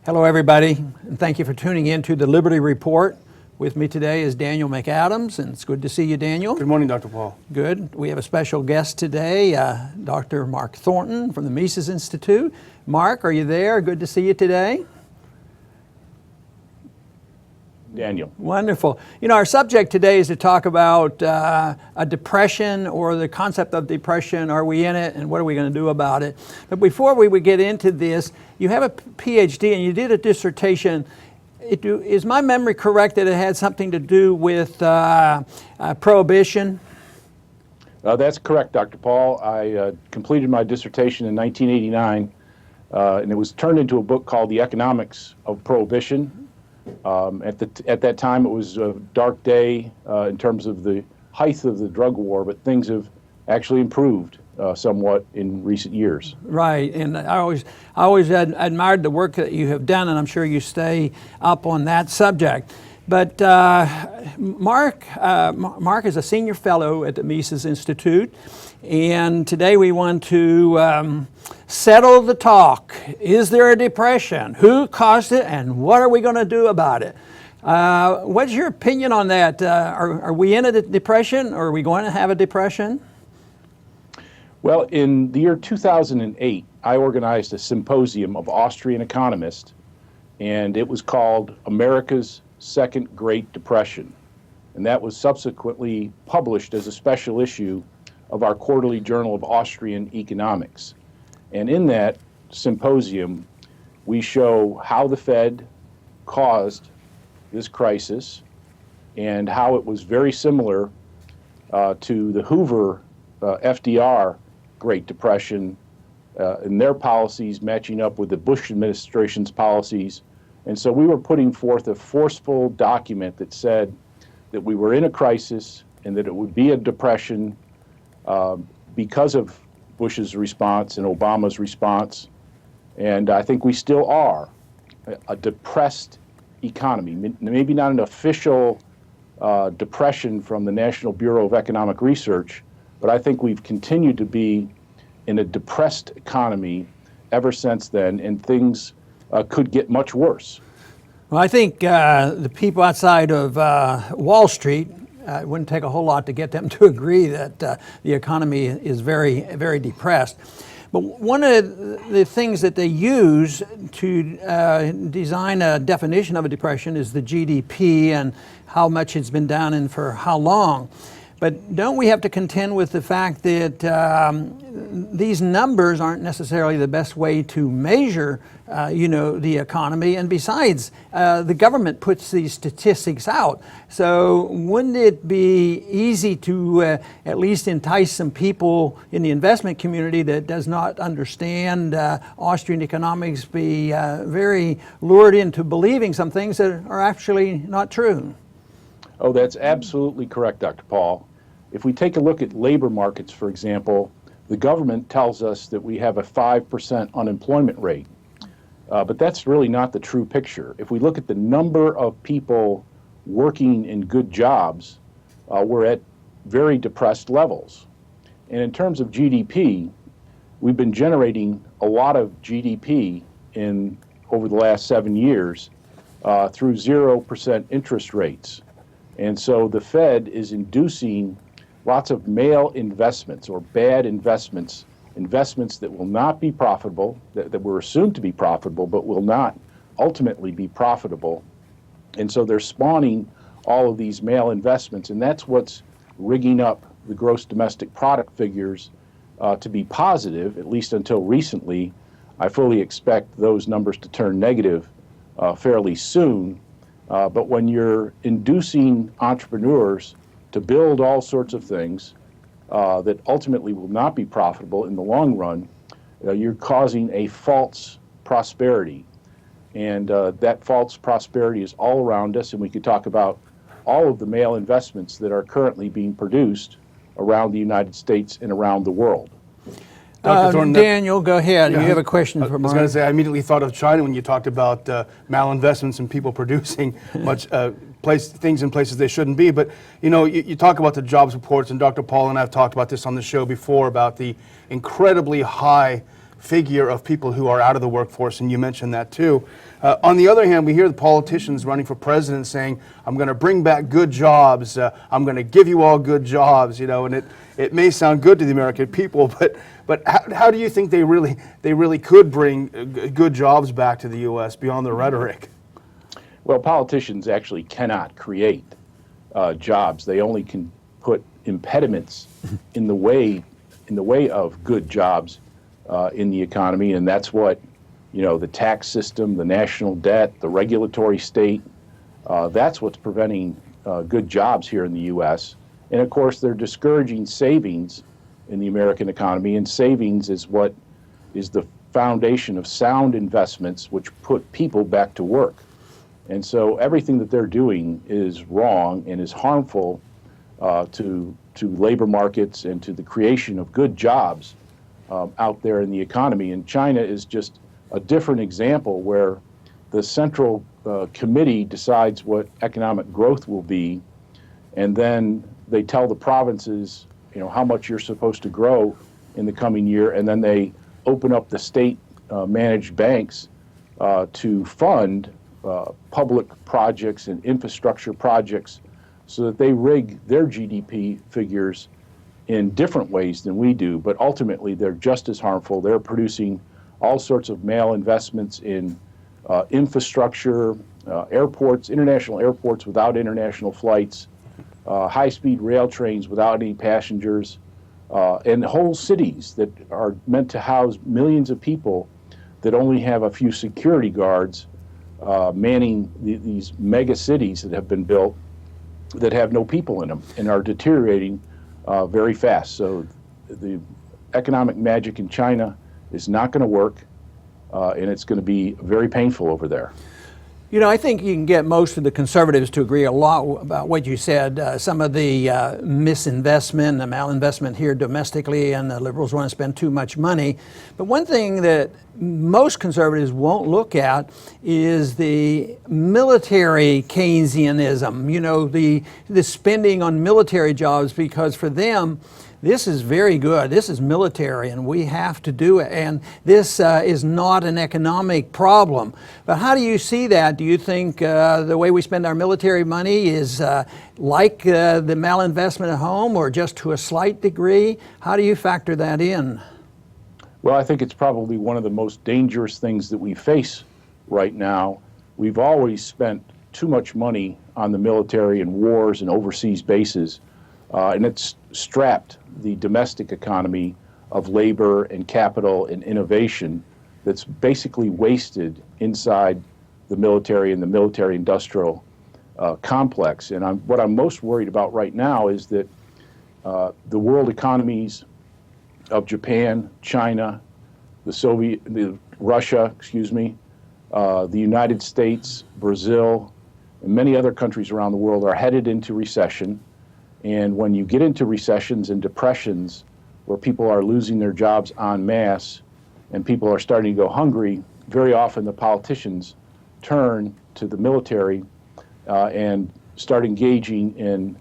Hello, everybody, and thank you for tuning in to the Liberty Report. With me today is Daniel McAdams, and it's good to see you, Daniel. Good morning, Dr. Paul. Good. We have a special guest today, Dr. Mark Thornton from the Mises Institute. Mark, are you there? Good to see you today. Daniel. Wonderful. You know, our subject today is to talk about a depression, or the concept of depression. Are we in it, and what are we going to do about it? But before we would get into this, you have a PhD and you did a dissertation. Is my memory correct that it had something to do with prohibition? That's correct, Dr. Paul. I completed my dissertation in 1989, and it was turned into a book called The Economics of Prohibition. At that time, it was a dark day in terms of the height of the drug war, but things have actually improved somewhat in recent years. Right, and I always admired the work that you have done, and I'm sure you stay up on that subject. But Mark is a senior fellow at the Mises Institute, and today we want to settle the talk. Is there a depression? Who caused it, and what are we going to do about it? What's your opinion on that? Are we in a depression, or are we going to have a depression? Well, in the year 2008, I organized a symposium of Austrian economists, and it was called America's Second Great Depression. And that was subsequently published as a special issue of our quarterly journal of Austrian economics. And in that symposium, we show how the Fed caused this crisis and how it was very similar to the Hoover FDR Great Depression and their policies matching up with the Bush administration's policies. And so we were putting forth a forceful document that said that we were in a crisis and that it would be a depression because of Bush's response and Obama's response. And I think we still are a depressed economy, maybe not an official depression from the National Bureau of Economic Research, but I think we've continued to be in a depressed economy ever since then, and things could get much worse. Well, I think the people outside of Wall Street, it wouldn't take a whole lot to get them to agree that the economy is very, very depressed. But one of the things that they use to design a definition of a depression is the GDP and how much it's been down and for how long. But don't we have to contend with the fact that these numbers aren't necessarily the best way to measure, the economy? And besides, the government puts these statistics out. So wouldn't it be easy to at least entice some people in the investment community that does not understand Austrian economics be very lured into believing some things that are actually not true? Oh, that's absolutely correct, Dr. Paul. If we take a look at labor markets, for example, the government tells us that we have a 5% unemployment rate. But that's really not the true picture. If we look at the number of people working in good jobs, we're at very depressed levels. And in terms of GDP, we've been generating a lot of GDP over the last 7 years through 0% interest rates. And so the Fed is inducing lots of male investments or bad investments, investments that will not be profitable, that were assumed to be profitable, but will not ultimately be profitable. And so they're spawning all of these male investments, and that's what's rigging up the gross domestic product figures to be positive, at least until recently. I fully expect those numbers to turn negative fairly soon. But when you're inducing entrepreneurs to build all sorts of things that ultimately will not be profitable in the long run, you're causing a false prosperity. And that false prosperity is all around us, and we could talk about all of the male investments that are currently being produced around the United States and around the world. Dr. Thornton, Daniel, go ahead. Yeah, you have a question for Mark. I was going to say, I immediately thought of China when you talked about malinvestments and people producing things in places they shouldn't be. But, you talk about the jobs reports, and Dr. Paul and I have talked about this on the show before, about the incredibly high figure of people who are out of the workforce, and you mentioned that too. On the other hand, we hear the politicians running for president saying, I'm going to bring back good jobs, I'm going to give you all good jobs, and it may sound good to the American people, but how do you think they really could bring good jobs back to the U.S. beyond the rhetoric? Well, politicians actually cannot create jobs. They only can put impediments in the way of good jobs in the economy, and that's what the tax system, the national debt, the regulatory state. That's what's preventing good jobs here in the U.S. And of course, they're discouraging savings in the American economy, and savings is what is the foundation of sound investments, which put people back to work. And so everything that they're doing is wrong and is harmful to labor markets and to the creation of good jobs out there in the economy. And China is just a different example where the central committee decides what economic growth will be, and then they tell the provinces, how much you're supposed to grow in the coming year, and then they open up the state managed banks to fund public projects and infrastructure projects so that they rig their GDP figures in different ways than we do, but ultimately they're just as harmful. They're producing all sorts of malinvestments in infrastructure, airports, international airports without international flights, high-speed rail trains without any passengers, and whole cities that are meant to house millions of people that only have a few security guards manning these mega cities that have been built that have no people in them and are deteriorating very fast. So the economic magic in China is not going to work, and it's going to be very painful over there. I think you can get most of the conservatives to agree a lot about what you said. Some of the misinvestment, the malinvestment here domestically, and the liberals want to spend too much money. But one thing that most conservatives won't look at is the military Keynesianism, the spending on military jobs, because for them, this is very good. This is military, and we have to do it. And this is not an economic problem. But how do you see that? Do you think the way we spend our military money is like the malinvestment at home, or just to a slight degree? How do you factor that in? Well, I think it's probably one of the most dangerous things that we face right now. We've always spent too much money on the military and wars and overseas bases, and it's strapped the domestic economy of labor and capital and innovation that's basically wasted inside the military and the military-industrial complex. And what I'm most worried about right now is that the world economies of Japan, China, Russia, the United States, Brazil, and many other countries around the world are headed into recession. And when you get into recessions and depressions where people are losing their jobs en masse and people are starting to go hungry, very often the politicians turn to the military and start engaging in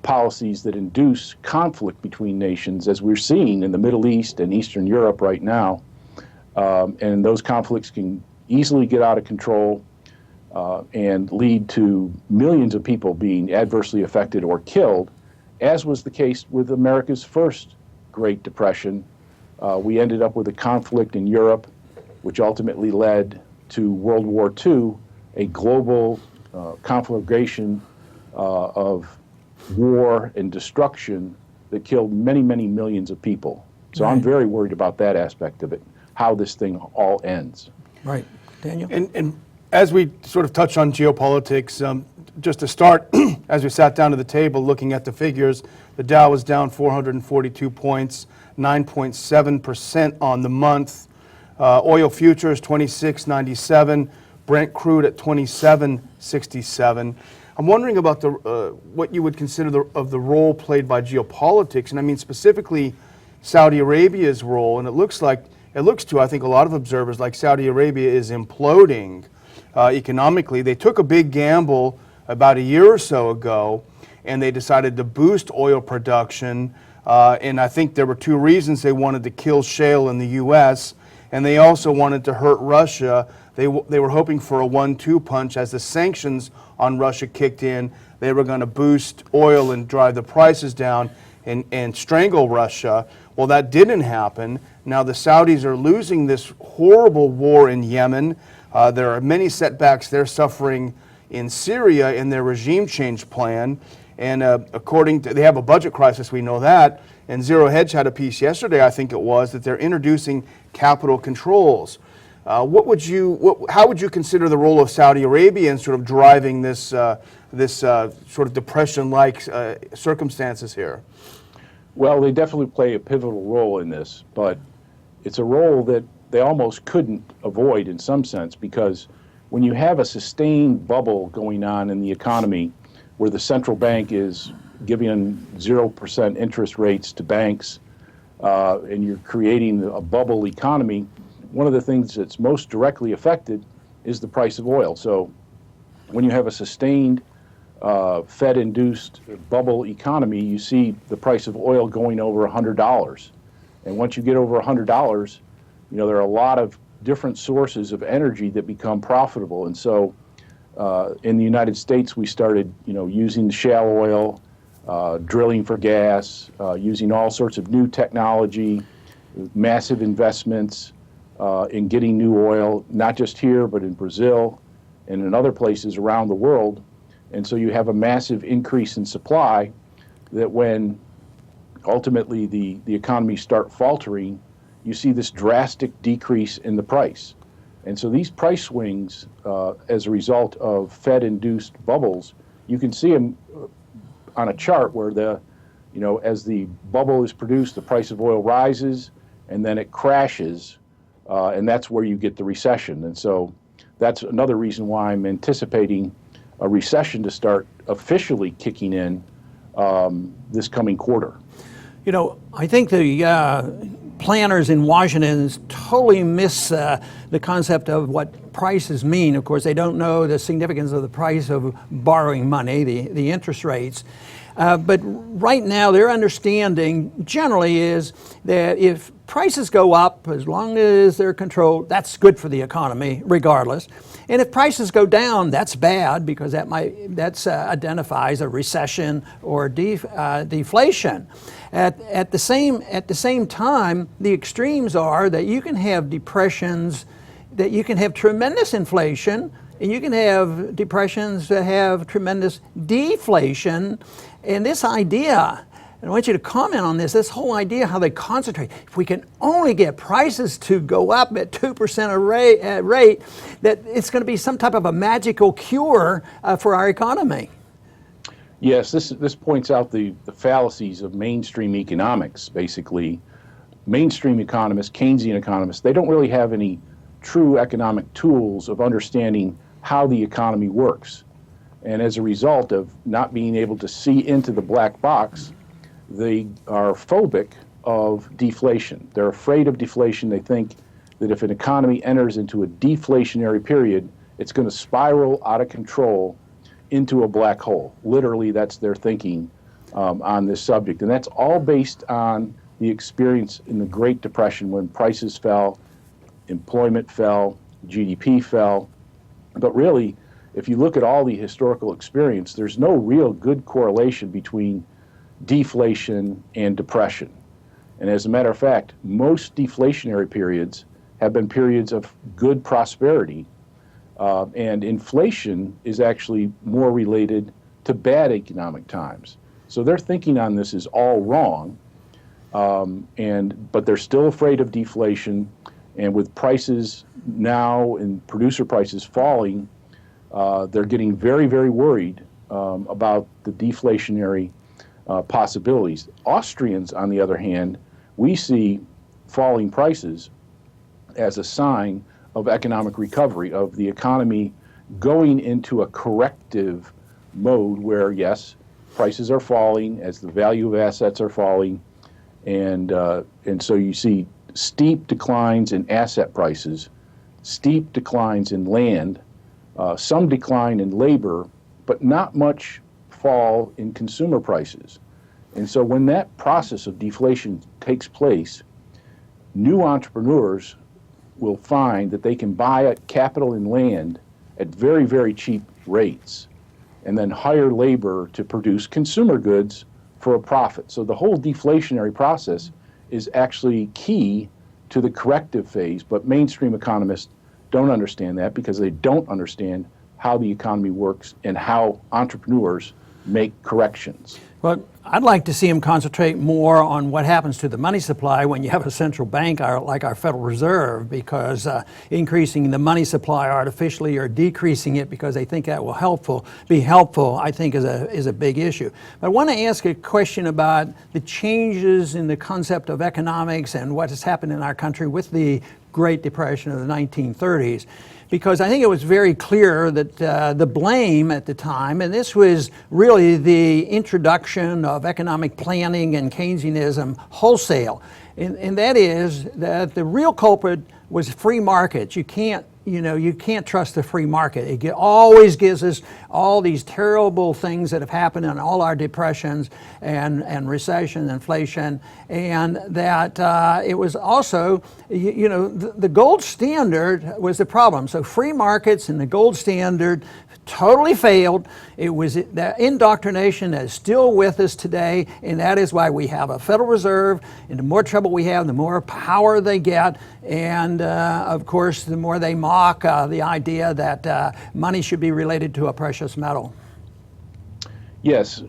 policies that induce conflict between nations, as we're seeing in the Middle East and Eastern Europe right now. And those conflicts can easily get out of control and lead to millions of people being adversely affected or killed, as was the case with America's first Great Depression. We ended up with a conflict in Europe, which ultimately led to World War II, a global conflagration of war and destruction that killed many, many millions of people. So I'm very worried about that aspect of it, how this thing all ends. Right. Daniel? And as we sort of touch on geopolitics, just to start, as we sat down to the table looking at the figures, the Dow was down 442 points, 9.7% on the month. Oil futures 26.97, Brent crude at 27.67. I'm wondering about what you would consider of the role played by geopolitics, and I mean specifically Saudi Arabia's role. And it looks to, I think, a lot of observers like Saudi Arabia is imploding economically. They took a big gamble about a year or so ago, and they decided to boost oil production And I think there were two reasons they wanted to kill shale in the U.S., and they also wanted to hurt Russia. They were hoping for a 1-2 punch. As the sanctions on Russia kicked in, they were going to boost oil and drive the prices down and strangle Russia. Well, that didn't happen. Now the Saudis are losing this horrible war in Yemen. There are many setbacks they're suffering in Syria in their regime change plan. And according to, they have a budget crisis, we know that. And Zero Hedge had a piece yesterday, I think it was, that they're introducing capital controls. How would you consider the role of Saudi Arabia in sort of driving this sort of depression-like circumstances here? Well, they definitely play a pivotal role in this, but it's a role that they almost couldn't avoid in some sense, because when you have a sustained bubble going on in the economy where the central bank is giving 0% interest rates to banks, and you're creating a bubble economy, one of the things that's most directly affected is the price of oil. So when you have a sustained Fed-induced bubble economy, you see the price of oil going over $100. And once you get over $100, there are a lot of different sources of energy that become profitable. And so in the United States, we started, using shale oil, drilling for gas, using all sorts of new technology, massive investments in getting new oil, not just here, but in Brazil and in other places around the world. And so you have a massive increase in supply that when ultimately the economies start faltering, you see this drastic decrease in the price. And so these price swings, as a result of Fed-induced bubbles, you can see them on a chart where as the bubble is produced, the price of oil rises, and then it crashes, and that's where you get the recession. And so that's another reason why I'm anticipating a recession to start officially kicking in this coming quarter. I think the planners in Washington totally miss the concept of what prices mean. Of course, they don't know the significance of the price of borrowing money, the interest rates. But right now, their understanding generally is that if prices go up, as long as they're controlled, that's good for the economy, regardless. And if prices go down, that's bad, because that identifies a recession or deflation. At the same time, the extremes are that you can have depressions, that you can have tremendous inflation, and you can have depressions that have tremendous deflation. And this idea, and I want you to comment on this whole idea how they concentrate. If we can only get prices to go up at 2% rate, that it's going to be some type of a magical cure for our economy. Yes, this points out the fallacies of mainstream economics. Basically, mainstream economists, Keynesian economists, they don't really have any true economic tools of understanding how the economy works. And as a result of not being able to see into the black box, they are phobic of deflation. They're afraid of deflation. They think that if an economy enters into a deflationary period, it's going to spiral out of control into a black hole. Literally, that's their thinking on this subject. And that's all based on the experience in the Great Depression, when prices fell, employment fell, GDP fell. But really, if you look at all the historical experience, there's no real good correlation between deflation and depression. And as a matter of fact, most deflationary periods have been periods of good prosperity, and inflation is actually more related to bad economic times. So their thinking on this is all wrong, but they're still afraid of deflation. And with prices now and producer prices falling, they're getting very, very worried about the deflationary possibilities. Austrians, on the other hand, we see falling prices as a sign of economic recovery, of the economy going into a corrective mode where, yes, prices are falling as the value of assets are falling, and so you see steep declines in asset prices, steep declines in land, some decline in labor, but not much fall in consumer prices. And so when that process of deflation takes place, new entrepreneurs will find that they can buy capital and land at very, very cheap rates and then hire labor to produce consumer goods for a profit. So the whole deflationary process is actually key to the corrective phase, but mainstream economists don't understand that because they don't understand how the economy works and how entrepreneurs make corrections. Well, I'd like to see him concentrate more on what happens to the money supply when you have a central bank like our Federal Reserve, because increasing the money supply artificially or decreasing it because they think that will be helpful, I think is a big issue. But I want to ask a question about the changes in the concept of economics and what has happened in our country with the Great Depression of the 1930s. Because I think it was very clear that the blame at the time, and this was really the introduction of economic planning and Keynesianism wholesale, and that is that the real culprit was free markets. You can't trust the free market. It always gives us all these terrible things that have happened in all our depressions and recession, inflation, and that it was also, the gold standard was the problem. So free markets and the gold standard totally failed. It was the indoctrination that is still with us today, and that is why we have a Federal Reserve, and the more trouble we have, the more power they get, and of course, the more they mock the idea that money should be related to a precious metal. Yes,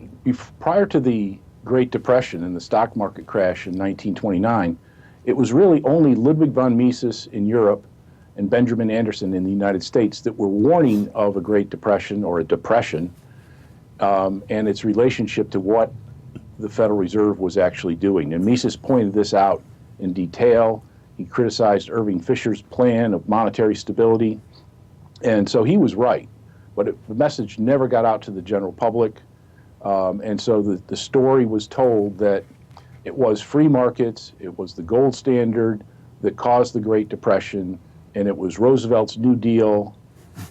prior to the Great Depression and the stock market crash in 1929, it was really only Ludwig von Mises in Europe and Benjamin Anderson in the United States that were warning of a Great Depression or a depression and its relationship to what the Federal Reserve was actually doing. And Mises pointed this out in detail. He criticized Irving Fisher's plan of monetary stability. And so he was right. But the message never got out to the general public. And so the story was told that it was free markets, it was the gold standard that caused the Great Depression, and it was Roosevelt's New Deal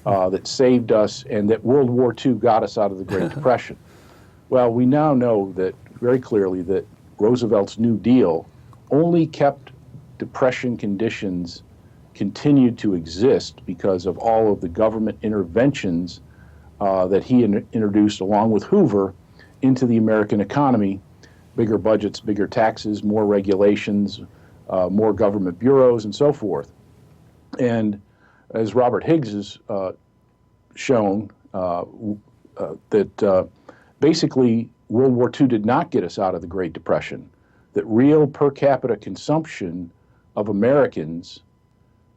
that saved us, and that World War II got us out of the Great Depression. Well, we now know that very clearly that Roosevelt's New Deal only kept depression conditions continued to exist because of all of the government interventions that he introduced along with Hoover into the American economy. Bigger budgets, bigger taxes, more regulations, more government bureaus, and so forth. And as Robert Higgs has shown, that basically World War II did not get us out of the Great Depression, that real per capita consumption of Americans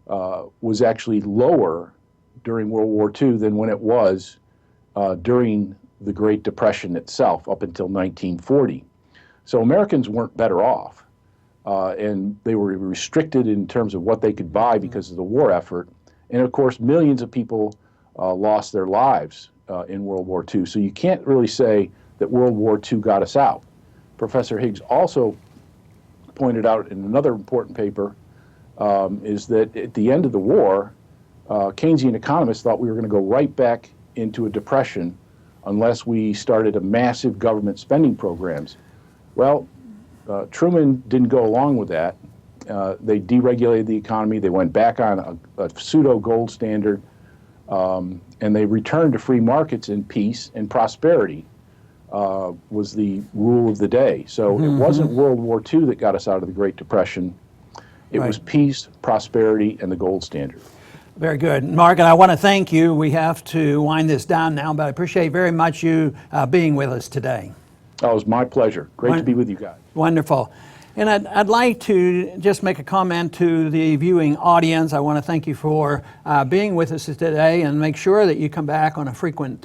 was actually lower during World War II than when it was during the Great Depression itself up until 1940. So Americans weren't better off, and they were restricted in terms of what they could buy because of the war effort. And of course, millions of people lost their lives in World War II. So you can't really say that World War II got us out. Professor Higgs also pointed out in another important paper is that at the end of the war, Keynesian economists thought we were going to go right back into a depression unless we started a massive government spending programs. Well, Truman didn't go along with that. They deregulated the economy. They went back on a pseudo gold standard, and they returned to free markets in peace and prosperity was the rule of the day. So it wasn't World War II that got us out of the Great Depression. It was peace, prosperity, and the gold standard. Very good. Mark, and I want to thank you. We have to wind this down now, but I appreciate very much you being with us today. Oh, it was my pleasure. Great to be with you guys. Wonderful. And I'd like to just make a comment to the viewing audience. I want to thank you for being with us today, and make sure that you come back on a frequent,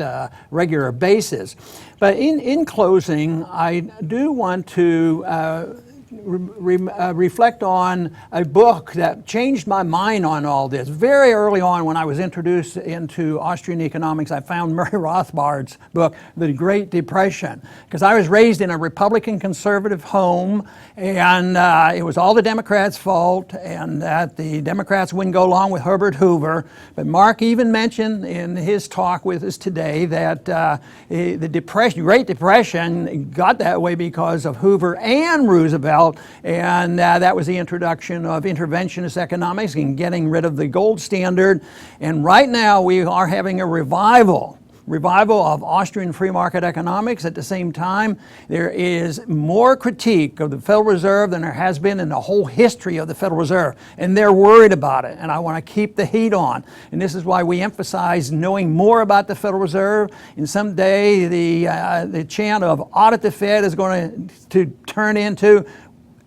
regular basis. But in closing, I do want to reflect on a book that changed my mind on all this. Very early on, when I was introduced into Austrian economics, I found Murray Rothbard's book, The Great Depression, because I was raised in a Republican conservative home, and it was all the Democrats' fault, and that the Democrats wouldn't go along with Herbert Hoover. But Mark even mentioned in his talk with us today that the Great Depression got that way because of Hoover and Roosevelt, and that was the introduction of interventionist economics and getting rid of the gold standard. And right now we are having a revival of Austrian free market economics. At the same time, there is more critique of the Federal Reserve than there has been in the whole history of the Federal Reserve, and they're worried about it, and I want to keep the heat on. And this is why we emphasize knowing more about the Federal Reserve, and someday the chant of audit the Fed is going to turn into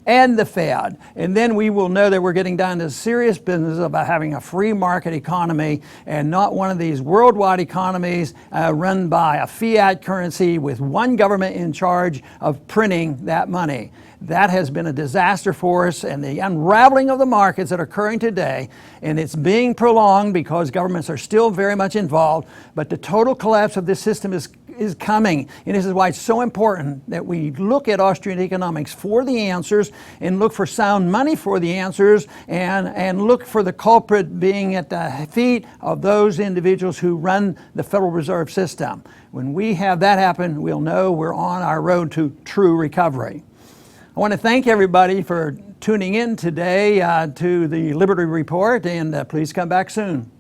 and the Fed. And then we will know that we're getting down to serious business about having a free market economy and not one of these worldwide economies run by a fiat currency with one government in charge of printing that money. That has been a disaster for us, and the unraveling of the markets that are occurring today, and it's being prolonged because governments are still very much involved, but the total collapse of this system is coming. And this is why it's so important that we look at Austrian economics for the answers and look for sound money for the answers, and look for the culprit being at the feet of those individuals who run the Federal Reserve System. When we have that happen, we'll know we're on our road to true recovery. I want to thank everybody for tuning in today to the Liberty Report, and please come back soon.